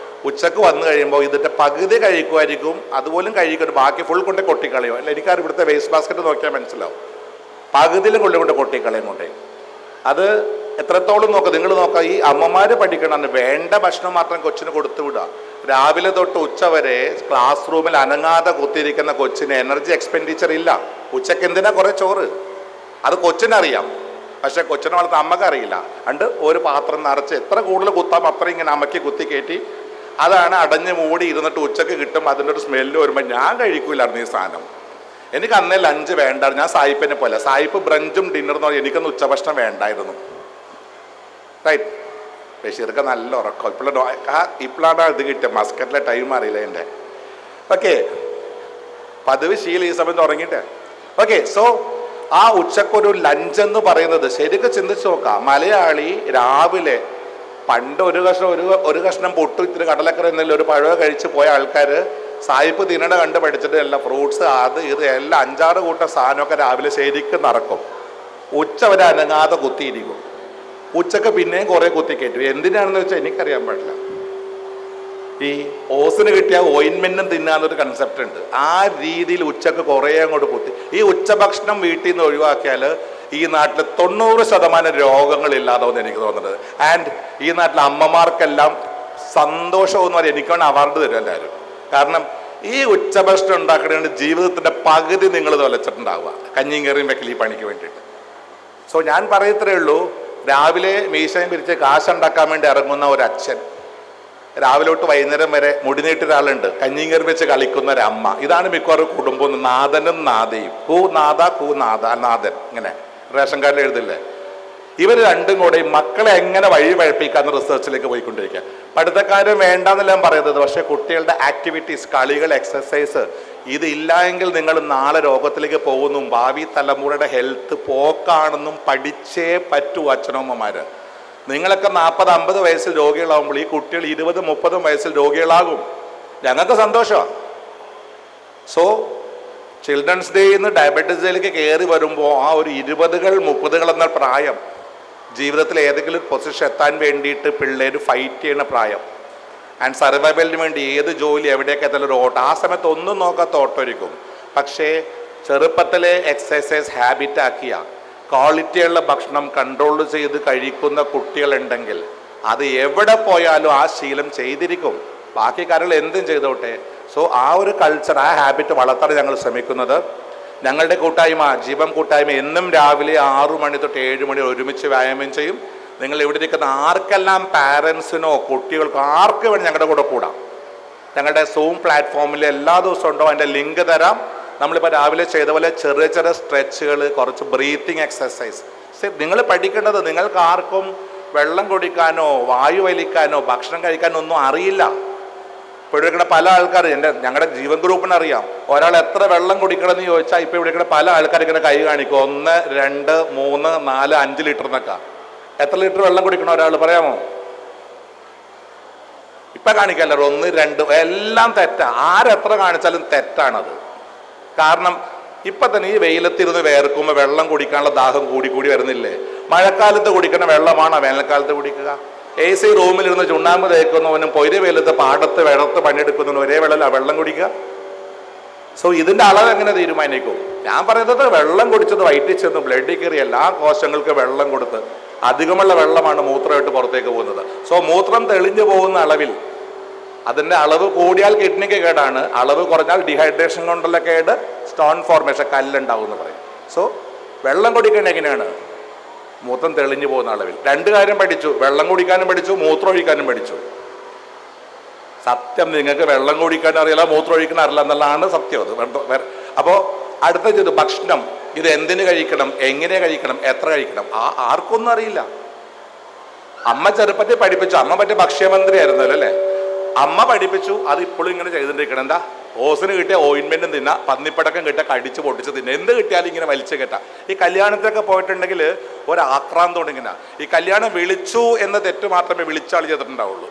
ഉച്ചക്ക് വന്നു കഴിയുമ്പോൾ ഇതിൻ്റെ പകുതി കഴിക്കുമായിരിക്കും, അതുപോലും കഴിക്കും, ബാക്കി ഫുൾ കൊണ്ട് കൊട്ടിക്കളയും. അല്ല, എനിക്കാരും ഇവിടുത്തെ വേസ്റ്റ് ബാസ്ക്കറ്റ് നോക്കിയാൽ മനസ്സിലാവും. പകുതിയിലും കൊണ്ട് കൊട്ടിക്കളയും കൊണ്ടേ. അത് എത്രത്തോളം നോക്കുക, നിങ്ങൾ നോക്കുക. ഈ അമ്മമാർ പഠിക്കണം, വേണ്ട ഭക്ഷണം മാത്രം കൊച്ചിന് കൊടുത്തു വിടുക. രാവിലെ തൊട്ട് ഉച്ച വരെ ക്ലാസ് റൂമിൽ അനങ്ങാതെ കുത്തിയിരിക്കുന്ന കൊച്ചിന് എനർജി എക്സ്പെൻഡിച്ചർ ഇല്ല. ഉച്ചക്ക് എന്തിനാ കുറേ ചോറ്, അത് കൊച്ചിനറിയാം, പക്ഷെ കൊച്ചിനെ വളർത്താൻ അമ്മക്ക് അറിയില്ല. അണ്ട് ഒരു പാത്രം നിറച്ച് എത്ര കൂടുതൽ കുത്താം അത്രയും ഇങ്ങനെ അമ്മയ്ക്ക് കുത്തി കയറ്റി അതാണ് അടഞ്ഞ് മൂടി ഇരുന്നിട്ട് ഉച്ചക്ക് കിട്ടും. അതിൻ്റെ ഒരു സ്മെല്ല് വരുമ്പോൾ ഞാൻ കഴിക്കൂലായിരുന്നു ഈ സാധനം. എനിക്ക് അന്നേ ലഞ്ച് വേണ്ടായിരുന്നു. ഞാൻ സായിപ്പിനെ പോലെ, സായിപ്പ് ബ്രഞ്ചും ഡിന്നറും പറഞ്ഞാൽ എനിക്കൊന്ന് ഉച്ചഭക്ഷണം വേണ്ടായിരുന്നു. റൈറ്റ്. ബഷീർക്ക് നല്ല ഉറക്കം. ഇപ്പോഴാണ് ഇത് കിട്ടിയ മസ്കറ്റിലെ ടൈം അറിയില്ല എൻ്റെ. ഓക്കെ, പതിവ് ശീലം ഈ സമയത്ത് ഉറങ്ങിയിട്ട്. ഓക്കെ, സോ ആ ഉച്ചക്കൊരു ലഞ്ച് എന്ന് പറയുന്നത് ശരിക്കും ചിന്തിച്ച് നോക്കാം. മലയാളി രാവിലെ പണ്ട് ഒരു കഷ്ണം പൊട്ടു ഇത്തിരി കടലക്കറി എന്നല്ല ഒരു പഴം കഴിച്ച് പോയ ആൾക്കാർ സായിപ്പ് തിന്നണ കണ്ട് പഠിച്ചിട്ട് എല്ലാം ഫ്രൂട്ട്സ് അത് ഇത് എല്ലാം 5-6 കൂട്ടം സാധനമൊക്കെ രാവിലെ ശരിക്കും നടക്കും. ഉച്ച വരെ അനങ്ങാതെ കുത്തിയിരിക്കും. ഉച്ചക്ക് പിന്നെയും കുറേ കുത്തി കയറ്റും. എന്തിനാണെന്ന് വെച്ചാൽ എനിക്കറിയാൻ പാടില്ല. ഈ ഓസിന് കിട്ടിയ ഓയിൻമെന്റും തിന്നാന്നൊരു കൺസെപ്റ്റ് ഉണ്ട്. ആ രീതിയിൽ ഉച്ചക്ക് കുറേ അങ്ങോട്ട് കുത്തി. ഈ ഉച്ചഭക്ഷണം വീട്ടിൽ നിന്ന് ഒഴിവാക്കിയാൽ ഈ നാട്ടിൽ 90% രോഗങ്ങളില്ലാതാവുമെന്ന് എനിക്ക് തോന്നുന്നത്. ആൻഡ് ഈ നാട്ടിലെ അമ്മമാർക്കെല്ലാം സന്തോഷമെന്ന് പറയാം, എനിക്ക് വേണം അവാർഡ് തരും എല്ലാവരും. കാരണം ഈ ഉച്ചഭക്ഷണം ഉണ്ടാക്കണേണ്ട ജീവിതത്തിന്റെ പകുതി നിങ്ങൾ തൊലച്ചിട്ടുണ്ടാവുക കഞ്ഞിയും കറിയും വെക്കൽ ഈ പണിക്ക് വേണ്ടിയിട്ട്. സോ ഞാൻ പറയത്രേ ഉള്ളൂ, രാവിലെ മീശയും പിരിച്ച് കാശുണ്ടാക്കാൻ വേണ്ടി ഇറങ്ങുന്ന ഒരു അച്ഛൻ, രാവിലെ തൊട്ട് വൈകുന്നേരം വരെ മുടിനീട്ടൊരാളുണ്ട്, കഞ്ഞിയും കറി വെച്ച് കളിക്കുന്ന ഒരു അമ്മ. ഇതാണ് മിക്കവാറും കുടുംബം. നാഥനും നാഥയും, കൂ നാഥ നാഥൻ, ഇങ്ങനെ റേഷൻ കാർഡിൽ എഴുതില്ലേ. ഇവർ രണ്ടും കൂടെ മക്കളെ എങ്ങനെ വഴി പഴപ്പിക്കാന്ന് റിസർച്ചിലേക്ക് പോയിക്കൊണ്ടിരിക്കുക. പഠിത്തക്കാരും വേണ്ടെന്നെല്ലാം പറയുന്നത്, പക്ഷേ കുട്ടികളുടെ ആക്ടിവിറ്റീസ്, കളികൾ, എക്സസൈസ് ഇതില്ല എങ്കിൽ നിങ്ങൾ നാളെ രോഗത്തിലേക്ക് പോകുന്നു. ഭാവി തലമുറയുടെ ഹെൽത്ത് പോക്കാണെന്നും പഠിച്ചേ പറ്റൂ അച്ഛനമ്മമാര്. നിങ്ങളൊക്കെ 40-50 വയസ്സിൽ രോഗികളാകുമ്പോൾ ഈ കുട്ടികൾ 20-30 വയസ്സിൽ രോഗികളാകും. ഞങ്ങൾക്ക് സന്തോഷമാണ്. സോ ചിൽഡ്രൻസ് ഡേയിൽ നിന്ന് ഡയബറ്റീസ് ഡേയിലേക്ക് കയറി വരുമ്പോൾ ആ ഒരു 20-30 എന്ന പ്രായം, ജീവിതത്തിൽ ഏതെങ്കിലും പൊസിഷൻ എത്താൻ വേണ്ടിയിട്ട് പിള്ളേർ ഫൈറ്റ് ചെയ്യുന്ന പ്രായം. ആൻഡ് സർവൈവലിന് വേണ്ടി ഏത് ജോലി എവിടെയൊക്കെ എത്താൻ ഒരു ഓട്ടം. ആ സമയത്ത് ഒന്നും നോക്കാത്ത ഓട്ടമായിരിക്കും. പക്ഷേ ചെറുപ്പത്തിലെ എക്സസൈസ് ഹാബിറ്റ് ആക്കിയ ക്വാളിറ്റിയുള്ള ഭക്ഷണം കൺട്രോൾ ചെയ്ത് കഴിക്കുന്ന കുട്ടികളുണ്ടെങ്കിൽ അത് എവിടെ പോയാലും ആ ശീലം ചെയ്തിരിക്കും. ബാക്കി കാര്യങ്ങൾ എന്തും ചെയ്തോട്ടെ. സോ ആ ഒരു കൾച്ചർ, ആ ഹാബിറ്റ് വളർത്താൻ ഞങ്ങൾ ശ്രമിക്കുന്നത്. ഞങ്ങളുടെ കൂട്ടായ്മ, ജീവം കൂട്ടായ്മ, എന്നും രാവിലെ 6 മണി തൊട്ട് 7 മണി ഒരുമിച്ച് വ്യായാമം ചെയ്യും. നിങ്ങൾ ഇവിടെ ഇരിക്കുന്ന ആർക്കെല്ലാം പാരൻസിനോ കുട്ടികൾക്കോ ആർക്ക് വേണം ഞങ്ങളുടെ കൂടെ കൂടാം. ഞങ്ങളുടെ സൂം പ്ലാറ്റ്ഫോമിൽ എല്ലാ ദിവസവും ഉണ്ടോ, അതിൻ്റെ ലിങ്ക് തരാം. നമ്മളിപ്പോൾ രാവിലെ ചെയ്ത പോലെ ചെറിയ ചെറിയ സ്ട്രെച്ചുകൾ, കുറച്ച് ബ്രീത്തിങ് എക്സസൈസ്. നിങ്ങൾ പഠിക്കേണ്ടത്, നിങ്ങൾക്ക് ആർക്കും വെള്ളം കുടിക്കാനോ വായു വലിക്കാനോ ഭക്ഷണം കഴിക്കാനോ ഒന്നും അറിയില്ല. ഇപ്പോൾ ഇവിടെ പല ആൾക്കാർ, ഞങ്ങളുടെ ജീവൻ ഗ്രൂപ്പിന് അറിയാം, ഒരാൾ എത്ര വെള്ളം കുടിക്കണമെന്ന് ചോദിച്ചാൽ ഇപ്പോൾ ഇവിടെ പല ആൾക്കാർ ഇങ്ങനെ കൈ കാണിക്കും. 1, 2, 3, 4, 5 ലിറ്റർ എന്നൊക്കെ. എത്ര ലിറ്റർ വെള്ളം കുടിക്കണം ഒരാൾ പറയാമോ? ഇപ്പം കാണിക്കല്ല, 1, 2 എല്ലാം തെറ്റാ. ആരെത്ര കാണിച്ചാലും തെറ്റാണത്. കാരണം ഇപ്പം തന്നെ ഈ വെയിലത്തിരുന്ന് വേർക്കുമ്പോൾ വെള്ളം കുടിക്കാനുള്ള ദാഹം കൂടി വരുന്നില്ലേ? മഴക്കാലത്ത് കുടിക്കുന്ന വെള്ളമാണോ വേനൽക്കാലത്ത് കുടിക്കുക? AC റൂമിലിരുന്ന് ചുണ്ണാമ്പ് തേക്കുന്നവനും പൊയ്ര വെയിലത്ത് പാടത്ത് വെള്ളത്ത് പണിയെടുക്കുന്നവനും ഒരേ വെള്ളം കുടിക്കുക? സോ ഇതിൻ്റെ അളവ് എങ്ങനെ തീരുമാനിക്കും? ഞാൻ പറയുന്നത് വെള്ളം കുടിച്ചത് വയറ്റിൽ ചെന്ന് ബ്ലഡിൽ കയറി എല്ലാ കോശങ്ങൾക്കും വെള്ളം കൊടുത്ത് അധികമുള്ള വെള്ളമാണ് മൂത്രമായിട്ട് പുറത്തേക്ക് പോകുന്നത്. സോ മൂത്രം തെളിഞ്ഞു പോകുന്ന അളവിൽ, അതിൻ്റെ അളവ് കൂടിയാൽ കിഡ്നിക്ക് കേടാണ്, അളവ് കുറഞ്ഞാൽ ഡീഹൈഡ്രേഷൻ കൊണ്ടുള്ള കേട്, സ്റ്റോൺ ഫോർമേഷൻ, കല്ലുണ്ടാവും എന്ന് പറയും. സോ വെള്ളം കുടിക്കേണ്ടത് എങ്ങനെയാണ്? മൂത്രം തെളിഞ്ഞു പോകുന്ന അളവിൽ. 2 കാര്യം പഠിച്ചു, വെള്ളം കുടിക്കാനും പഠിച്ചു, മൂത്രം ഒഴിക്കാനും പഠിച്ചു. സത്യം, നിങ്ങൾക്ക് വെള്ളം കുടിക്കാനും അറിയില്ല, മൂത്രം ഒഴിക്കാനും അറിയില്ല എന്നുള്ളതാണ് സത്യം. അത് അപ്പോൾ അടുത്ത ചെയ്തു ഭക്ഷണം, ഇത് എന്തിനു കഴിക്കണം, എങ്ങനെ കഴിക്കണം, എത്ര കഴിക്കണം, ആർക്കൊന്നും അറിയില്ല. അമ്മ ചെറുപ്പത്തിൽ പഠിപ്പിച്ചു. അമ്മ പറ്റിയ ഭക്ഷ്യമന്ത്രി ആയിരുന്നല്ലോ അല്ലേ? അമ്മ പഠിപ്പിച്ചു. അത് ഇപ്പോഴും ഇങ്ങനെ ചെയ്തിട്ടിരിക്കണം. എന്താ? ഓസിന് കിട്ടിയ ഓയിൻമെന്റും തിന്ന, പന്നിപ്പടക്കം കിട്ടിയ കടിച്ച് പൊട്ടിച്ച് തിന്ന, എന്ത് കിട്ടിയാലും ഇങ്ങനെ വലിച്ചു കെട്ടാ. ഈ കല്യാണത്തിലൊക്കെ പോയിട്ടുണ്ടെങ്കിൽ ഒരാക്രാന്തം ഇങ്ങനെ. ഈ കല്യാണം വിളിച്ചു എന്ന തെറ്റ് മാത്രമേ വിളിച്ചാൾ ചെയ്തിട്ടുണ്ടാവുള്ളൂ.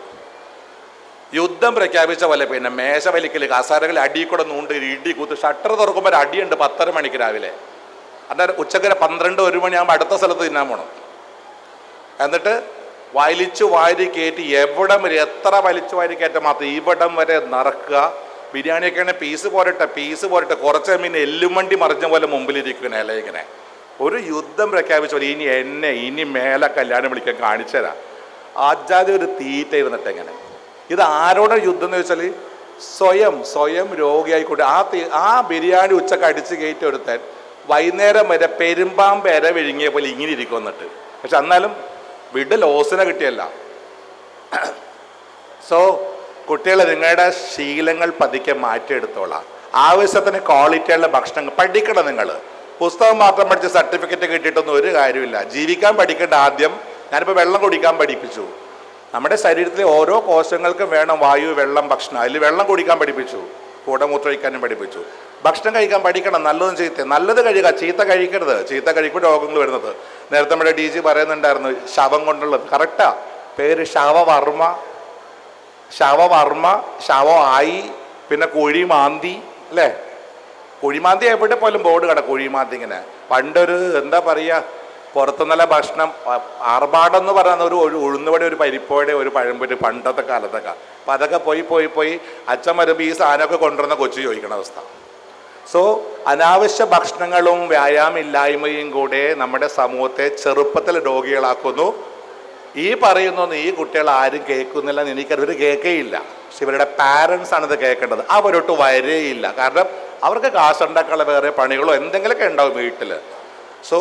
യുദ്ധം പ്രഖ്യാപിച്ച പോലെ പിന്നെ മേശ വലിക്കൽ, കസാരകൾ അടി കൂടെ നൂണ്ട്, ഇടി കൂത്ത്, ഷട്ടർ തുറക്കുമ്പോൾ ഒരു അടിയുണ്ട് 10:30 മണിക്ക് രാവിലെ. അന്നേരം ഉച്ചക്കര 12-1 മണിയാകുമ്പോൾ അടുത്ത സ്ഥലത്ത് തിന്നാൻ പോകണം. എന്നിട്ട് വലിച്ചു വാരി കയറ്റി എവിടം വരെ, എത്ര വലിച്ചു വാരി കയറ്റം മാത്രം ഇവിടം വരെ നിറക്കുക. ബിരിയാണിയൊക്കെ ആണെങ്കിൽ പീസ് പോരട്ടെ കുറച്ച് മീൻ എല്ലുമണ്ടി മറിഞ്ഞ പോലെ മുമ്പിലിരിക്കുന്ന ഇല ഇങ്ങനെ. ഒരു യുദ്ധം പ്രഖ്യാപിച്ച പോലെ ഇനി മേലെ കല്യാണം വിളിക്കാൻ കാണിച്ചു തരാം. ആജാതി ഒരു തീറ്റ ഇരുന്നിട്ട് എങ്ങനെ. ഇത് ആരോടെ യുദ്ധം എന്ന് വെച്ചാൽ സ്വയം രോഗിയായിക്കൊണ്ട് ആ ബിരിയാണി ഉച്ചക്ക് അടിച്ച് കയറ്റി ഒരുത്താൻ വൈകുന്നേരം വരെ പെരുമ്പാമ്പ് ഇര വിഴുങ്ങിയ പോലെ ഇങ്ങനെ ഇരിക്കും എന്നിട്ട്. പക്ഷെ എന്നാലും ലോസിനെ കിട്ടിയല്ല. സോ കുട്ടികളെ, നിങ്ങളുടെ ശീലങ്ങൾ പതുക്കെ മാറ്റിയെടുത്തോളാം. ആവശ്യത്തിന് ക്വാളിറ്റിയുള്ള ഭക്ഷണം പഠിക്കണം. നിങ്ങൾ പുസ്തകം മാത്രം പഠിച്ച് സർട്ടിഫിക്കറ്റ് കിട്ടിയിട്ടൊന്നും ഒരു കാര്യമില്ല. ജീവിക്കാൻ പഠിക്കേണ്ട ആദ്യം. ഞാനിപ്പോൾ വെള്ളം കുടിക്കാൻ പഠിപ്പിച്ചു. നമ്മുടെ ശരീരത്തിലെ ഓരോ കോശങ്ങൾക്കും വേണം വായു, വെള്ളം, ഭക്ഷണം. അതിൽ വെള്ളം കുടിക്കാൻ പഠിപ്പിച്ചു, കൂടെ മൂത്രമൊഴിക്കാനും പഠിപ്പിച്ചു. ഭക്ഷണം കഴിക്കാൻ പഠിക്കണം. നല്ലതും ചീത്ത, നല്ലത് കഴിയുക, ചീത്ത കഴിക്കരുത്. ചീത്ത കഴിക്കുമ്പോൾ രോഗങ്ങൾ വരുന്നത്. നേരത്തെ നമ്മുടെ DG പറയുന്നുണ്ടായിരുന്നു ശവം കൊണ്ടുള്ളത്. കറക്റ്റാ. പേര് ശവവർമ്മ, ശവമായി, പിന്നെ കുഴിമാന്തി അല്ലേ? കുഴിമാന്തി എവിടെ പോലും ബോർഡ് കട കുഴിമാന്തി ഇങ്ങനെ. പണ്ടൊരു എന്താ പറയുക, പുറത്തുനിന്നുള്ള ഭക്ഷണം ആർഭാടെന്ന് പറയുന്ന ഒരു ഉഴുന്നുവടി, ഒരു പരിപ്പോടെ, ഒരു പഴംപൊരി പണ്ടത്തെ കാലത്തൊക്കെ. അപ്പം അതൊക്കെ പോയി അച്ഛൻ വരുമ്പോൾ ഈ സാധനമൊക്കെ കൊണ്ടുവരുന്ന കൊച്ചു ചോദിക്കണ അവസ്ഥ. സോ അനാവശ്യ ഭക്ഷണങ്ങളും വ്യായാമമില്ലായ്മയും കൂടെ നമ്മുടെ സമൂഹത്തെ ചെറുപ്പത്തിൽ രോഗികളാക്കുന്നു. ഈ പറയുന്നൊന്നും ഈ കുട്ടികൾ ആരും കേൾക്കുന്നില്ല, എനിക്കറിവർ കേൾക്കേയില്ല. പക്ഷെ ഇവരുടെ പാരൻസ് ആണ് ഇത് കേൾക്കേണ്ടത്. അവരൊട്ട് വരേയില്ല. കാരണം അവർക്ക് കാശുണ്ടാക്കാനുള്ള വേറെ പണികളോ എന്തെങ്കിലുമൊക്കെ ഉണ്ടാവും വീട്ടിൽ. സോ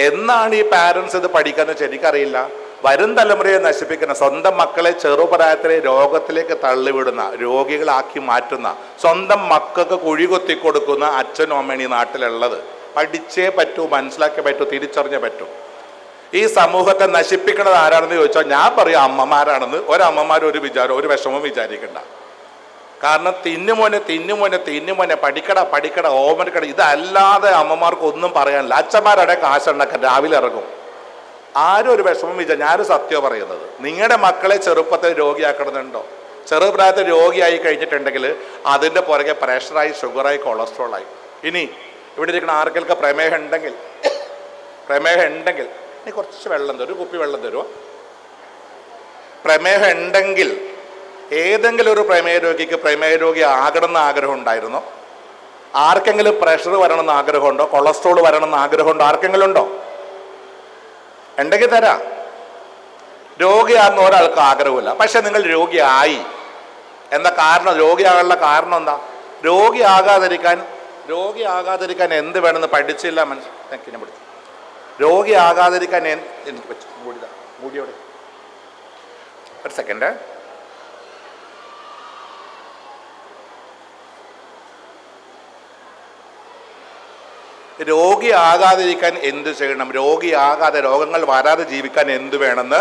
എന്നാണ് ഈ പാരൻസ് ഇത് പഠിക്കാന്ന് വെച്ചാൽ എനിക്കറിയില്ല. വരും തലമുറയെ നശിപ്പിക്കുന്ന, സ്വന്തം മക്കളെ ചെറുപ്രായത്തിലെ രോഗത്തിലേക്ക് തള്ളിവിടുന്ന, രോഗികളാക്കി മാറ്റുന്ന, സ്വന്തം മക്കൾക്ക് കുഴി കൊത്തി കൊടുക്കുന്ന അച്ഛനും അമ്മയും ഈ നാട്ടിലുള്ളത്. പഠിച്ചേ പറ്റൂ, മനസ്സിലാക്കിയേ പറ്റൂ, തിരിച്ചറിഞ്ഞേ പറ്റൂ. ഈ സമൂഹത്തെ നശിപ്പിക്കുന്നത് ആരാണെന്ന് ചോദിച്ചാൽ ഞാൻ പറയും അമ്മമാരാണെന്ന്. ഒരമ്മമാരും ഒരു വിഷമവും വിചാരിക്കണ്ട. കാരണം തിന്നുമോനെ പഠിക്കട ഓമനക്കട, ഇതല്ലാതെ അമ്മമാർക്ക് ഒന്നും പറയാനില്ല. അച്ഛന്മാരുടെ കാശുണ്ടാക്കാൻ രാവിലെ ഇറങ്ങും. ആരും ഒരു വിഷമം ഞാനൊരു സത്യം പറയുന്നത്. നിങ്ങളുടെ മക്കളെ ചെറുപ്പത്തിൽ രോഗിയാക്കണമെന്നുണ്ടോ? ചെറുപ്രായത്തിൽ രോഗിയായി കഴിഞ്ഞിട്ടുണ്ടെങ്കിൽ അതിൻ്റെ പുറകെ പ്രഷറായി, ഷുഗറായി, കൊളസ്ട്രോളായി. ഇനി ഇവിടെ ഇരിക്കുന്ന ആർക്കൊക്കെ പ്രമേഹം ഉണ്ടെങ്കിൽ നീ കുറച്ച് വെള്ളം തരും, ഒരു കുപ്പി വെള്ളം തരുമോ? പ്രമേഹം ഉണ്ടെങ്കിൽ ഏതെങ്കിലും ഒരു പ്രമേഹ രോഗിക്ക് പ്രമേഹ രോഗി ആകണമെന്ന് ആഗ്രഹം ഉണ്ടായിരുന്നോ? ആർക്കെങ്കിലും പ്രഷർ വരണമെന്ന് ആഗ്രഹമുണ്ടോ? കൊളസ്ട്രോൾ വരണമെന്ന് ആഗ്രഹമുണ്ടോ? ആർക്കെങ്കിലും ഉണ്ടോ? ഉണ്ടെങ്കിൽ തരാം. രോഗിയാകുന്ന ഒരാൾക്ക് ആഗ്രഹമില്ല. പക്ഷെ നിങ്ങൾ രോഗിയായി. എന്താ കാരണം? രോഗിയാകാനുള്ള കാരണം എന്താ? രോഗിയാകാതിരിക്കാൻ എന്ത് വേണമെന്ന് പഠിച്ചില്ല. മനസ്സിലാക്കി പഠിച്ചു. രോഗിയാകാതിരിക്കാൻ എനിക്ക് പറ്റും. മൂടിയോടെ ഒരു സെക്കൻഡ്. രോഗിയാകാതിരിക്കാൻ എന്ത് ചെയ്യണം? രോഗങ്ങൾ വരാതെ ജീവിക്കാൻ എന്ത് വേണമെന്ന്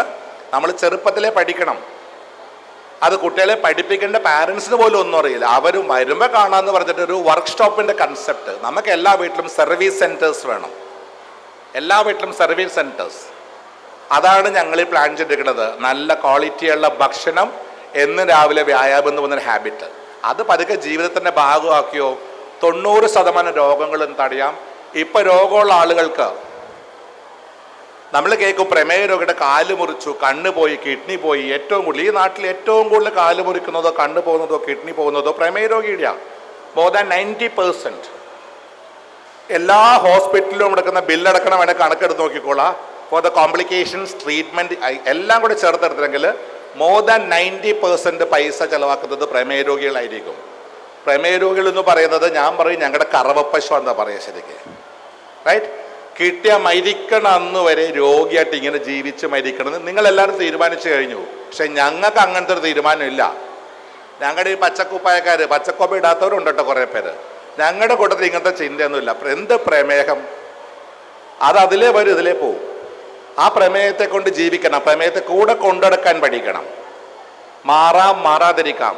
നമ്മൾ ചെറുപ്പത്തിലേ പഠിക്കണം. അത് കുട്ടികളെ പഠിപ്പിക്കേണ്ട പാരൻസിന് പോലും ഒന്നും അറിയില്ല. അവർ വരുമ്പോൾ കാണാമെന്ന് പറഞ്ഞിട്ട് ഒരു വർക്ക്ഷോപ്പിൻ്റെ കൺസെപ്റ്റ്. നമുക്ക് എല്ലാ വീട്ടിലും സർവീസ് സെൻറ്റേഴ്സ് വേണം. എല്ലാ വീട്ടിലും സർവീസ് സെൻറ്റേഴ്സ്. അതാണ് ഞങ്ങൾ പ്ലാൻ ചെയ്തിരിക്കുന്നത്. നല്ല ക്വാളിറ്റിയുള്ള ഭക്ഷണം, എന്ന് രാവിലെ വ്യായാമം എന്ന് പറഞ്ഞൊരു ഹാബിറ്റ്. അത് പതുക്കെ ജീവിതത്തിൻ്റെ ഭാഗമാക്കിയോ 90% രോഗങ്ങളും തടയാം. ഇപ്പം രോഗമുള്ള ആളുകൾക്ക് നമ്മൾ കേൾക്കും പ്രമേഹ രോഗിയുടെ കാല് മുറിച്ചു, കണ്ണ് പോയി, കിഡ്നി പോയി. ഏറ്റവും കൂടുതൽ ഈ നാട്ടിൽ ഏറ്റവും കൂടുതൽ കാല് മുറിക്കുന്നതോ കണ്ണ് പോകുന്നതോ കിഡ്നി പോകുന്നതോ പ്രമേഹ രോഗിയുടെയാണ്. More than 90%. എല്ലാ ഹോസ്പിറ്റലിലും എടുക്കുന്ന ബില്ലടക്കണം വേണേൽ കണക്കെടുത്ത് നോക്കിക്കോളാം. ഫോർ ദ കോംപ്ലിക്കേഷൻസ്, ട്രീറ്റ്മെൻറ്റ് എല്ലാം കൂടി ചേർത്തെടുത്തില്ലെങ്കിൽ മോർ ദാൻ 90% പൈസ ചിലവാക്കുന്നത് പ്രമേഹ രോഗികളായിരിക്കും. പ്രമേഹ രോഗികൾ എന്ന് പറയുന്നത് ഞാൻ പറയും ഞങ്ങളുടെ കറവപ്പശു എന്താ പറയുക ശരിക്ക്, റൈറ്റ്? കിട്ടിയ മരിക്കണം അന്ന് വരെ രോഗിയായിട്ട് ഇങ്ങനെ ജീവിച്ച് മരിക്കണമെന്ന് നിങ്ങളെല്ലാവരും തീരുമാനിച്ചു കഴിഞ്ഞു. പക്ഷെ ഞങ്ങൾക്ക് അങ്ങനത്തെ ഒരു തീരുമാനമില്ല. ഞങ്ങളുടെ ഈ പച്ചക്കോപ്പ ഇടാത്തവരുണ്ട് കേട്ടോ കുറേ പേര്. ഞങ്ങളുടെ കൂട്ടത്തിൽ ഇങ്ങനത്തെ ചിന്തയൊന്നുമില്ല. എന്ത് പ്രമേഹം, അത് അതിലേ വരും ഇതിലേ പോവും. ആ പ്രമേഹത്തെ കൊണ്ട് ജീവിക്കണം. പ്രമേഹത്തെ കൂടെ കൊണ്ടുനടക്കാൻ പഠിക്കണം. മാറാതിരിക്കാം.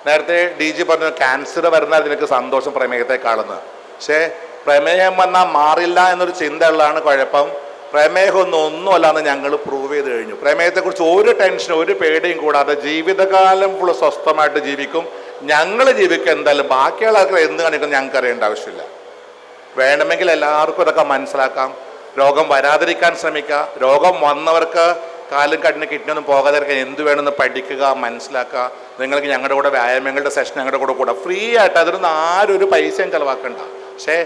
നേരത്തെ DG പറഞ്ഞു ക്യാൻസർ വരുന്നാൽ നിനക്ക് സന്തോഷം പ്രമേഹത്തെക്കാളെന്ന്. പക്ഷേ പ്രമേഹം വന്നാൽ മാറില്ല എന്നൊരു ചിന്തയുള്ളതാണ് കുഴപ്പം. പ്രമേഹം ഒന്നുമല്ലാന്ന് ഞങ്ങൾ പ്രൂവ് ചെയ്ത് കഴിഞ്ഞു. പ്രമേഹത്തെക്കുറിച്ച് ഒരു ടെൻഷനും ഒരു പേടിയും കൂടാതെ ജീവിതകാലം ഫുള്ള് സ്വസ്ഥമായിട്ട് ജീവിക്കും. ഞങ്ങൾ ജീവിക്കും എന്തായാലും. ബാക്കിയുള്ള ആൾക്കാർ എന്ത് കാണിക്കും ഞങ്ങൾക്ക് അറിയേണ്ട ആവശ്യമില്ല. വേണമെങ്കിൽ എല്ലാവർക്കും ഇതൊക്കെ മനസ്സിലാക്കാം. രോഗം വരാതിരിക്കാൻ ശ്രമിക്കുക. രോഗം വന്നവർക്ക് കാലും കണ്ണിന് കിഡ്നിയൊന്നും പോകാതിരിക്കാൻ എന്ത് വേണമെന്ന് പഠിക്കുക, മനസ്സിലാക്കുക. നിങ്ങൾക്ക് ഞങ്ങളുടെ കൂടെ വ്യായാമങ്ങളുടെ സെഷൻ ഞങ്ങളുടെ കൂടെ ഫ്രീ ആയിട്ട്, അതിനൊന്നും ആരും ഒരു പൈസയും ചിലവാക്കണ്ട. പക്ഷേ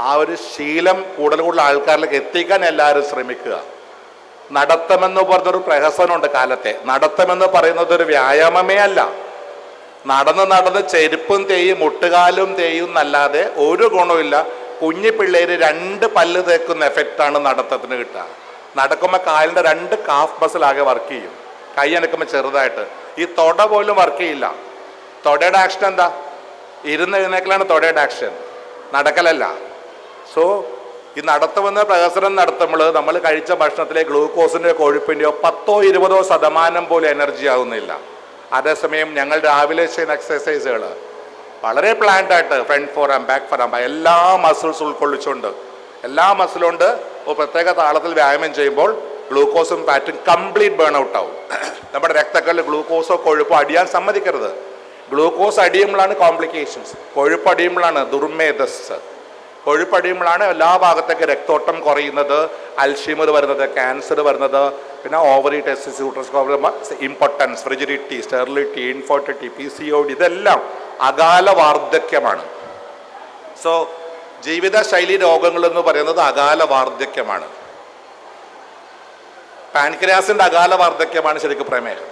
ആ ഒരു ശീലം കൂടുതൽ ആൾക്കാരിലേക്ക് എത്തിക്കാൻ എല്ലാവരും ശ്രമിക്കുക. നടത്തമെന്ന് പറഞ്ഞൊരു പ്രഹസനമുണ്ട് കാലത്തെ. നടത്തമെന്ന് പറയുന്നത് ഒരു വ്യായാമമേ അല്ല. നടന്ന് ചെരുപ്പും തേയും മുട്ടുകാലും തേയും എന്നല്ലാതെ ഒരു ഗുണമില്ല. കുഞ്ഞു പിള്ളേര് 2 പല്ല് തേക്കുന്ന എഫക്റ്റാണ് നടത്തത്തിന് കിട്ടുക. നടക്കുമ്പോൾ കാലിൻ്റെ 2 കാഫ് മസിൽ ആകെ വർക്ക് ചെയ്യും. കൈ അനക്കുമ്പോൾ ചെറുതായിട്ട്. ഈ തൊട പോലും വർക്ക് ചെയ്യില്ല. തൊടയുടെ ആക്ഷൻ എന്താ? എഴുന്നേക്കലാണ് തൊടയുടെ ആക്ഷൻ, നടക്കലല്ല. സോ ഈ നടത്തുമെന്ന പ്രഹസനം നടത്തുമ്പോൾ നമ്മൾ കഴിച്ച ഭക്ഷണത്തിലെ ഗ്ലൂക്കോസിൻ്റെയോ കൊഴുപ്പിൻ്റെയോ 10-20% പോലും എനർജി ആവുന്നില്ല. അതേസമയം ഞങ്ങൾ രാവിലെ ചെയ്യുന്ന എക്സസൈസുകൾ വളരെ പ്ലാൻഡ് ആയിട്ട് ഫ്രണ്ട് ഫോറാം, ബാക്ക് ഫോറാം, എല്ലാ മസിൽസ് ഉൾക്കൊള്ളിച്ചുകൊണ്ട്, എല്ലാ മസിലുകൊണ്ട് ഒരു പ്രത്യേക താളത്തിൽ വ്യായാമം ചെയ്യുമ്പോൾ ഗ്ലൂക്കോസും ഫാറ്റും കംപ്ലീറ്റ് ബേൺ ഔട്ട് ആവും. നമ്മുടെ രക്തക്കളിൽ ഗ്ലൂക്കോസോ കൊഴുപ്പോ അടിയാൻ സമ്മതിക്കരുത്. ഗ്ലൂക്കോസ് അടിയുമ്പോഴാണ് കോംപ്ലിക്കേഷൻസ്, കൊഴുപ്പ് അടിയുമ്പോഴാണ് ദുർമേധസ്. കൊഴുപ്പടിയുമ്പോഴാണ് എല്ലാ ഭാഗത്തേക്ക് രക്തോട്ടം കുറയുന്നത്, അൽഷീമർ വരുന്നത്, ക്യാൻസർ വരുന്നത്, പിന്നെ ovary testis uterus impotence, frigidity, sterility, infertility, PCOD, ഇതെല്ലാം അകാല വാർദ്ധക്യമാണ്. സോ ജീവിതശൈലി രോഗങ്ങൾ എന്ന് പറയുന്നത് അകാല വാർദ്ധക്യമാണ്. പാൻക്രിയാസിൻ്റെ അകാല വാർദ്ധക്യമാണ് ശരിക്കും പ്രമേഹം.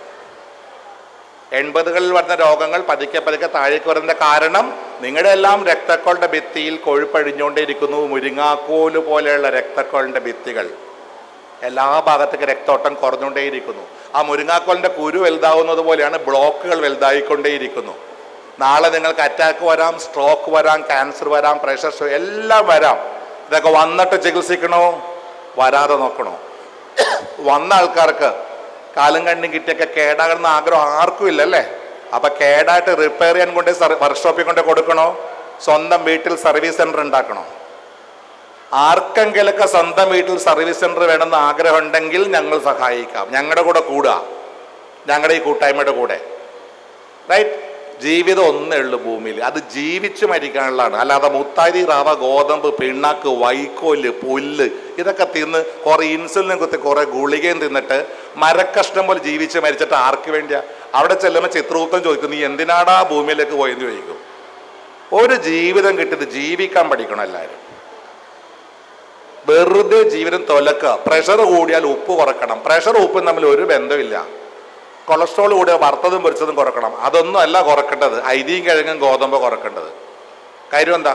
80കളിൽ വരുന്ന രോഗങ്ങൾ പതുക്കെ പതുക്കെ താഴേക്ക് വരുന്നതിൻ്റെ കാരണം നിങ്ങളുടെ എല്ലാം രക്തക്കൊളുടെ ഭിത്തിയിൽ കൊഴുപ്പഴിഞ്ഞുകൊണ്ടേയിരിക്കുന്നു. മുരിങ്ങാക്കോല് പോലെയുള്ള രക്തക്കൊളിൻ്റെ ഭിത്തികൾ എല്ലാ ഭാഗത്തേക്ക് രക്തോട്ടം കുറഞ്ഞുകൊണ്ടേയിരിക്കുന്നു. ആ മുരിങ്ങാക്കോലിൻ്റെ കുരു വലുതാവുന്നത് പോലെയാണ് ബ്ലോക്കുകൾ വലുതായിക്കൊണ്ടേയിരിക്കുന്നു. നാളെ നിങ്ങൾക്ക് അറ്റാക്ക് വരാം, സ്ട്രോക്ക് വരാം, ക്യാൻസർ വരാം, പ്രഷർ എല്ലാം വരാം. ഇതൊക്കെ വന്നിട്ട് ചികിത്സിക്കണോ, വരാതെ നോക്കണോ? വന്ന ആൾക്കാർക്ക് കാലും കണ്ണും കിട്ടിയൊക്കെ കേടാകുന്ന ആഗ്രഹം ആർക്കും ഇല്ലല്ലേ? അപ്പം കേടായിട്ട് റിപ്പയർ ചെയ്യാൻ കൊണ്ട് വർക്ക്ഷോപ്പിൽ കൊണ്ട് കൊടുക്കണോ, സ്വന്തം വീട്ടിൽ സർവീസ് സെൻറ്റർ ഉണ്ടാക്കണോ? ആർക്കെങ്കിലൊക്കെ സ്വന്തം വീട്ടിൽ സർവീസ് സെൻറ്റർ വേണമെന്ന് ആഗ്രഹം ഉണ്ടെങ്കിൽ ഞങ്ങൾ സഹായിക്കാം. ഞങ്ങളുടെ കൂടെ കൂടുക, ഞങ്ങളുടെ ഈ കൂട്ടായ്മയുടെ കൂടെ. റൈറ്റ്? ജീവിതം ഒന്നേ ഉള്ളൂ ഭൂമിയിൽ, അത് ജീവിച്ചു മരിക്കാനുള്ളതാണ്. അല്ലാതെ മുത്താരി, റവ, ഗോതമ്പ്, പിണ്ണാക്ക്, വൈക്കോല്, പുല്ല് ഇതൊക്കെ തിന്ന് കുറേ ഇൻസുലിനെ കുത്തി കുറേ ഗുളികയും തിന്നിട്ട് മരക്കഷ്ണം പോലെ ജീവിച്ച് മരിച്ചിട്ട് ആർക്ക് വേണ്ടിയാ? അവിടെ ചെല്ലുമ്പോൾ ചിത്രകൂപ്തം ചോദിക്കും, നീ എന്തിനാടാ ഭൂമിയിലേക്ക് പോയെന്ന് ചോദിക്കും. ഒരു ജീവിതം കിട്ടിയത് ജീവിക്കാൻ പഠിക്കണം എല്ലാവരും. വെറുതെ ജീവിതം തൊലക്കുക. പ്രഷർ കൂടിയാൽ ഉപ്പ് കുറക്കണം. പ്രഷർ ഉപ്പും തമ്മിൽ ഒരു ബന്ധമില്ല. കൊളസ്ട്രോൾ കൂടിയ വറുത്തതും പൊരിച്ചതും കുറക്കണം. അതൊന്നും അല്ല കുറക്കേണ്ടത്. അരിയും കിഴങ്ങും ഗോതമ്പ് കുറക്കേണ്ടത്. കാര്യം എന്താ?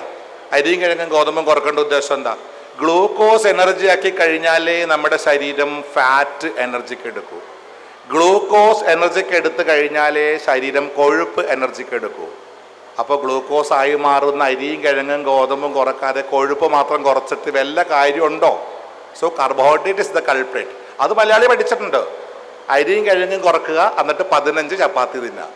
അരിയും കിഴങ്ങും ഗോതമ്പും കുറക്കേണ്ട ഉദ്ദേശം എന്താ? ഗ്ലൂക്കോസ് എനർജി ആക്കി കഴിഞ്ഞാലേ നമ്മുടെ ശരീരം ഫാറ്റ് എനർജിക്ക് എടുക്കൂ. ഗ്ലൂക്കോസ് എനർജിക്ക് എടുത്തു കഴിഞ്ഞാലേ ശരീരം കൊഴുപ്പ് എനർജിക്ക് എടുക്കൂ. അപ്പോൾ ഗ്ലൂക്കോസ് ആയി മാറുന്ന അരിയും കിഴങ്ങും ഗോതമ്പും കുറക്കാതെ കൊഴുപ്പ് മാത്രം കുറച്ചിട്ട് വല്ല കാര്യമുണ്ടോ? So carbohydrate is the culprit. അത് മലയാളി പഠിച്ചിട്ടുണ്ട്. അരിയും കിഴങ്ങും കുറക്കുക, എന്നിട്ട് 15 ചപ്പാത്തി തിന്നുക.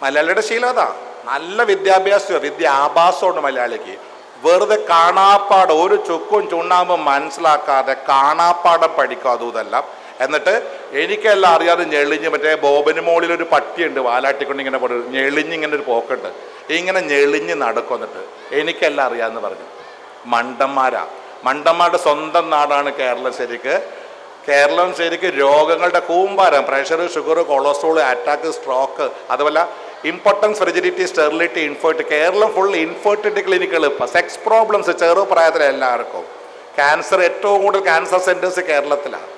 മലയാളിയുടെ ശീലം അതാ. നല്ല വിദ്യാഭ്യാസമുണ്ട് മലയാളിക്ക്. വെറുതെ കാണാപ്പാടം, ഒരു ചുക്കും ചുണ്ണാമ്പും മനസ്സിലാക്കാതെ കാണാപ്പാടം പഠിക്കും. അതും എന്നിട്ട് എനിക്കെല്ലാം അറിയാതെ ഞെളിഞ്ഞ്, മറ്റേ ബോബന് മോളിലൊരു പട്ടിയുണ്ട് വാലാട്ടിക്കൊണ്ട് ഇങ്ങനെ ഞെളിഞ്ഞിങ്ങനെ ഒരു പോക്കുണ്ട്, ഇങ്ങനെ ഞെളിഞ്ഞ് നടക്കും. എന്നിട്ട് എനിക്കെല്ലാം അറിയാമെന്ന് പറഞ്ഞു. മണ്ടന്മാരുടെ സ്വന്തം നാടാണ് കേരളം. കേരളം ശരിക്ക് രോഗങ്ങളുടെ കൂമ്പാരം. Pressure, sugar, cholesterol, attack, stroke, അതുപോലെ impotence, frigidity, sterility, infertility. Keralam full infertility ക്ലിനിക്കുകൾ. ഇപ്പം സെക്സ് പ്രോബ്ലംസ് ചെറുപ്രായത്തിൽ എല്ലാവർക്കും. ക്യാൻസർ, ഏറ്റവും കൂടുതൽ ക്യാൻസർ സെൻറ്റേഴ്സ് കേരളത്തിലാണ്.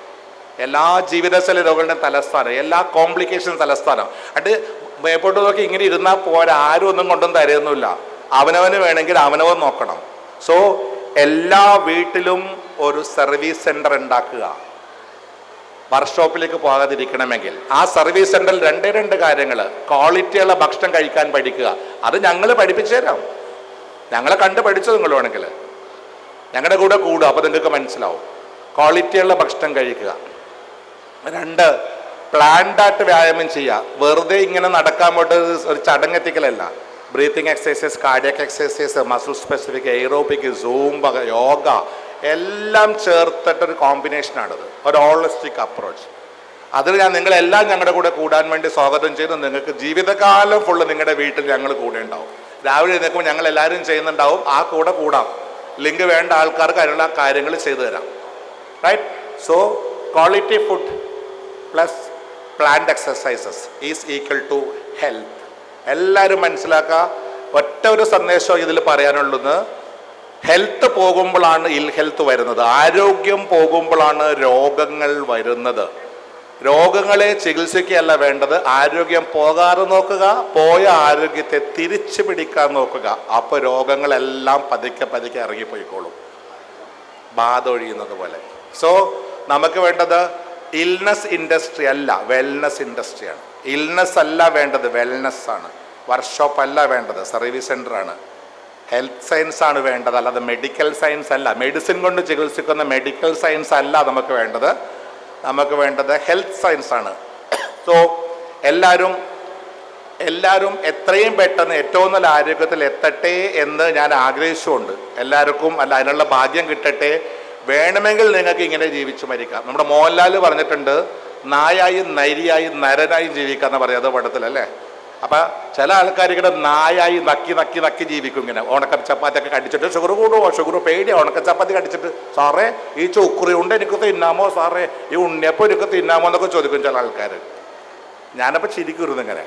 എല്ലാ ജീവിതശൈലി രോഗങ്ങളുടെയും തലസ്ഥാനം, എല്ലാ കോംപ്ലിക്കേഷൻ തലസ്ഥാനം. അത് മേപ്പോട്ട് നോക്കി ഇങ്ങനെ ഇരുന്നാൽ പോരാ, ആരും ഒന്നും കൊണ്ടും തരുന്നില്ല. അവനവന് വേണമെങ്കിൽ അവനവൻ നോക്കണം. സോ എല്ലാ വീട്ടിലും ഒരു സർവീസ് സെൻറ്റർ ഉണ്ടാക്കുക. വർക്ക്ഷോപ്പിലേക്ക് പോകാതിരിക്കണമെങ്കിൽ ആ സർവീസ് സെൻ്ററിൽ രണ്ട് കാര്യങ്ങൾ. ക്വാളിറ്റിയുള്ള ഭക്ഷണം കഴിക്കാൻ പഠിക്കുക. അത് ഞങ്ങൾ പഠിപ്പിച്ചു തരാം. ഞങ്ങളെ കണ്ട് പഠിച്ചോ നിങ്ങൾ വേണമെങ്കിൽ. ഞങ്ങളുടെ കൂടെ കൂടുക, അപ്പോൾ നിങ്ങൾക്ക് മനസ്സിലാവും. ക്വാളിറ്റിയുള്ള ഭക്ഷണം കഴിക്കുക. 2, പ്ലാൻഡായിട്ട് വ്യായാമം ചെയ്യുക. വെറുതെ ഇങ്ങനെ നടക്കാൻ പോയിട്ട് ഒരു ചടങ്ങെത്തിക്കലല്ല. Breathing exercises, cardiac exercises, muscle specific, aerobic, Zumba, yoga എല്ലാം ചേർത്തിട്ടൊരു കോമ്പിനേഷനാണിത്. ഒരു ഹോളിസ്റ്റിക് അപ്രോച്ച്. അതിൽ നിങ്ങളെല്ലാം ഞങ്ങളുടെ കൂടെ കൂടാൻ വേണ്ടി സ്വാഗതം ചെയ്ത് നിങ്ങൾക്ക് ജീവിതകാലം ഫുള്ള് നിങ്ങളുടെ വീട്ടിൽ ഞങ്ങൾ കൂടെ ഉണ്ടാവും. രാവിലെ എഴുന്നേൽക്കുമ്പോൾ ഞങ്ങൾ എല്ലാവരും ചെയ്യുന്നുണ്ടാവും. ആ കൂടെ കൂടാം. ലിങ്ക് വേണ്ട ആൾക്കാർക്ക് അതിനുള്ള കാര്യങ്ങൾ ചെയ്തു തരാം. Right? So quality food plus planned exercises is equal to health. എല്ലാവരും മനസ്സിലാക്കുക. ഒറ്റ ഒരു സന്ദേശം ഇതിൽ പറയാനുള്ളത്, ഹെൽത്ത് പോകുമ്പോഴാണ് ഇൽ ഹെൽത്ത് വരുന്നത്. ആരോഗ്യം പോകുമ്പോഴാണ് രോഗങ്ങൾ വരുന്നത്. രോഗങ്ങളെ ചികിത്സിക്കുകയല്ല വേണ്ടത്, ആരോഗ്യം പോകാതെ നോക്കുക, പോയ ആരോഗ്യത്തെ തിരിച്ചു പിടിക്കാൻ നോക്കുക. അപ്പോൾ രോഗങ്ങളെല്ലാം പതുക്കെ പതുക്കെ ഇറങ്ങിപ്പോയിക്കോളും, ബാധ ഒഴിയുന്നത് പോലെ. സോ നമുക്ക് വേണ്ടത് ഇൽനെസ് ഇൻഡസ്ട്രി അല്ല, വെൽനെസ് ഇൻഡസ്ട്രിയാണ്. ഇൽനെസ് അല്ല വേണ്ടത്, വെൽനെസ് ആണ്. വർക്ക്ഷോപ്പ് അല്ല വേണ്ടത്, സർവീസ് സെൻ്ററാണ്. ഹെൽത്ത് സയൻസ് ആണ് വേണ്ടത്, അല്ലാതെ മെഡിക്കൽ സയൻസ് അല്ല. മെഡിസിൻ കൊണ്ട് ചികിത്സിക്കുന്ന മെഡിക്കൽ സയൻസ് അല്ല നമുക്ക് വേണ്ടത്. നമുക്ക് വേണ്ടത് ഹെൽത്ത് സയൻസ് ആണ്. സോ എല്ലാവരും എത്രയും പെട്ടെന്ന് ഏറ്റവും നല്ല ആരോഗ്യത്തിൽ എത്തട്ടെ എന്ന് ഞാൻ ആഗ്രഹിച്ചുകൊണ്ട് എല്ലാവർക്കും അതിനുള്ള ഭാഗ്യം കിട്ടട്ടെ. വേണമെങ്കിൽ നിങ്ങൾക്ക് ഇങ്ങനെ ജീവിച്ചു മരിക്കാം. നമ്മുടെ മോഹൻലാൽ പറഞ്ഞിട്ടുണ്ട്, നായായും നരിയായും നരനായും ജീവിക്കാന്ന് പറയാം. അത് പടത്തിലല്ലേ? അപ്പം ചില ആൾക്കാർ ഇങ്ങനെ നായായി നക്കി നക്കി നക്കി ജീവിക്കും. ഇങ്ങനെ ഉണക്ക ചപ്പാത്തിയൊക്കെ കടിച്ചിട്ട് ഷുഗർ കൂടുമോ, ഷുഗർ പേടിയോ, ഉണക്ക ചപ്പാത്തി കടിച്ചിട്ട് സാറേ ഈ ചുക്കുറി ഉണ്ട് എനിക്ക് തിന്നാമോ, സാറേ ഈ ഉണ്ണിയപ്പം എനിക്ക് തിന്നാമോ എന്നൊക്കെ ചോദിക്കും ചില ആൾക്കാർ. ഞാനപ്പോൾ ചിരിക്കുരുന്നു ഇങ്ങനെ,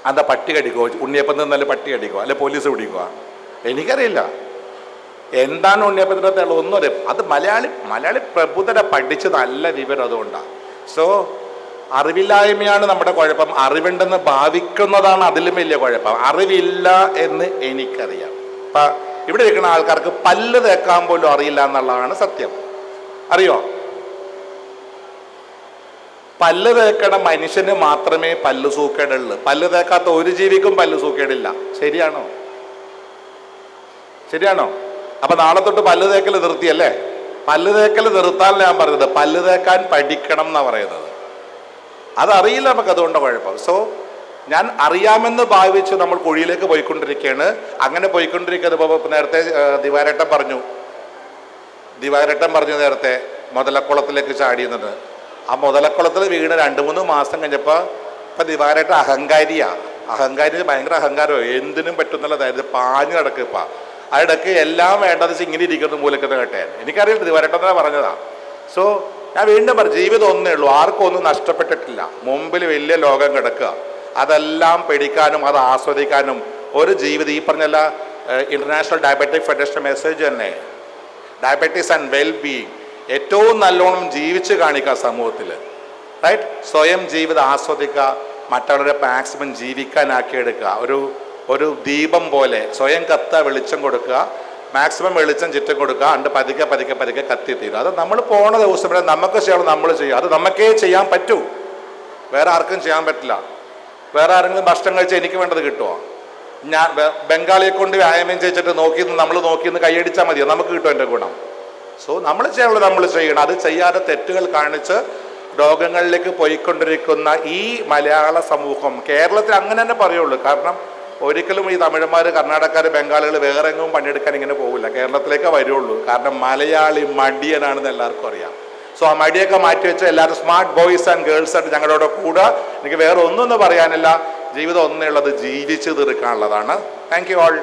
എന്താ പട്ടി കടിക്കുമോ, ഉണ്ണിയപ്പം തിന്നാലും പട്ടി കടിക്കുമോ, അല്ലെ പോലീസ് പിടിക്കുക, എനിക്കറിയില്ല എന്താണ് ഉണ്ണിയപ്പത്തിൻ്റെ തെളിവ് ഒന്നും അറിയാം. അത് മലയാളി പ്രബുദ്ധരെ പഠിച്ച് നല്ല വിവരം അതുകൊണ്ടാണ്. സോ അറിവില്ലായ്മയാണ് നമ്മുടെ കുഴപ്പം. അറിവുണ്ടെന്ന് ഭാവിക്കുന്നതാണ് അതിലും വലിയ കുഴപ്പം. അറിവില്ല എന്ന് എനിക്കറിയാം. ഇപ്പം ഇവിടെ ഇരിക്കുന്ന ആൾക്കാർക്ക് പല്ല് തേക്കാൻ പോലും അറിയില്ല എന്നുള്ളതാണ് സത്യം. അറിയോ? പല്ല് തേക്കണ മനുഷ്യന് മാത്രമേ പല്ല് സൂക്കേടുള്ളൂ. പല്ല് തേക്കാത്ത ഒരു ജീവിക്കും പല്ല് സൂക്കേടില്ല. ശരിയാണോ? അപ്പൊ നാളെ തൊട്ട് പല്ല് തേക്കൽ നിർത്തിയല്ലേ? പല്ല് തേക്കൽ നിർത്താൻ ഞാൻ പറഞ്ഞത് പല്ല് തേക്കാൻ പഠിക്കണം എന്നാ പറയുന്നത്. അതറിയില്ല നമുക്ക്, അതുകൊണ്ട് കുഴപ്പം. സോ ഞാൻ അറിയാമെന്ന് ഭാവിച്ച് നമ്മൾ കുഴിയിലേക്ക് പോയിക്കൊണ്ടിരിക്കുകയാണ്. അങ്ങനെ പോയിക്കൊണ്ടിരിക്കുന്നത് നേരത്തെ ദിവാരേട്ടൻ പറഞ്ഞു നേരത്തെ മുതലക്കുളത്തിലേക്ക് ചാടിയെന്നത്. ആ മുതലക്കുളത്തിൽ വീണ് 2-3 മാസം കഴിഞ്ഞപ്പോൾ ഇപ്പം ദിവാരേട്ടൻ അഹങ്കാരി ഭയങ്കര അഹങ്കാരമോ, എന്തിനും പറ്റുന്നുള്ളതായത് പാഞ്ഞു കിടക്കുക. ഇപ്പം അതിടക്ക് എല്ലാം വേണ്ടത് ഇങ്ങനെ ഇരിക്കുന്ന മൂലക്കുന്ന കേട്ടേൻ. എനിക്കറിയില്ല, ദിവാരേട്ടൻ തന്നെ പറഞ്ഞതാണ്. സോ ഞാൻ വീണ്ടും പറഞ്ഞു, ജീവിതം ഒന്നേ ഉള്ളൂ, ആർക്കും ഒന്നും നഷ്ടപ്പെട്ടിട്ടില്ല. മുമ്പിൽ വലിയ ലോകം കിടക്കുക, അതെല്ലാം പിടിക്കാനും അത് ആസ്വദിക്കാനും ഒരു ജീവിതം. ഈ പറഞ്ഞല്ല ഇന്റർനാഷണൽ ഡയബറ്റിക് ഫെഡറേഷൻ മെസ്സേജ് തന്നെ, ഡയബറ്റീസ് ആൻഡ് വെൽ ബീയിങ്, ഏറ്റവും നല്ലോണം ജീവിച്ച് കാണിക്കുക സമൂഹത്തിൽ. റൈറ്റ്? സ്വയം ജീവിതം ആസ്വദിക്കുക, മറ്റുള്ളവരെ മാക്സിമം ജീവിക്കാനാക്കിയെടുക്കുക. ഒരു ദീപം പോലെ സ്വയം വെളിച്ചം കൊടുക്കുക, മാക്സിമം വെളിച്ചം ചുറ്റും കൊടുക്കുക. അണ്ട് പതുക്കെ കത്തിത്തീരും. അത് നമ്മൾ പോണ ദിവസം വരെ നമുക്ക് ചെയ്യണം, നമ്മൾ ചെയ്യുക. അത് നമുക്കേ ചെയ്യാൻ പറ്റൂ, വേറെ ആർക്കും ചെയ്യാൻ പറ്റില്ല. വേറെ ആരെങ്കിലും ഭക്ഷണം കഴിച്ചാൽ എനിക്ക് വേണ്ടത് കിട്ടുമോ? ഞാൻ ബംഗാളിയെ കൊണ്ട് വ്യായാമം ചെയ്യിച്ചിട്ട് നമ്മൾ നോക്കിന്ന് കൈയടിച്ചാൽ മതിയോ? നമുക്ക് കിട്ടും എൻ്റെ ഗുണം. സോ നമ്മൾ ചെയ്യാനുള്ളത് നമ്മൾ ചെയ്യണം. അത് ചെയ്യാതെ തെറ്റുകൾ കാണിച്ച് രോഗങ്ങളിലേക്ക് പോയിക്കൊണ്ടിരിക്കുന്ന ഈ മലയാള സമൂഹം, കേരളത്തിൽ അങ്ങനെ തന്നെ പറയുള്ളൂ. കാരണം ഒരിക്കലും ഈ തമിഴന്മാർ, കർണാടകക്കാർ, ബംഗാളികൾ വേറെ എങ്ങും പണിയെടുക്കാൻ ഇങ്ങനെ പോകില്ല, കേരളത്തിലേക്കേ വരുള്ളൂ. കാരണം മലയാളി മടിയനാണെന്ന് എല്ലാവർക്കും അറിയാം. സോ ആ മടിയൊക്കെ മാറ്റി വെച്ച് എല്ലാവരും സ്മാർട്ട് ബോയ്സ് ആൻഡ് ഗേൾസ് ആയിട്ട് ഞങ്ങളോട് കൂടെ. എനിക്ക് വേറെ ഒന്നും പറയാനില്ല. ജീവിതം ഒന്നേ ഉള്ളത്, ജീവിച്ച് തീർക്കാനുള്ളതാണ്. Thank you all.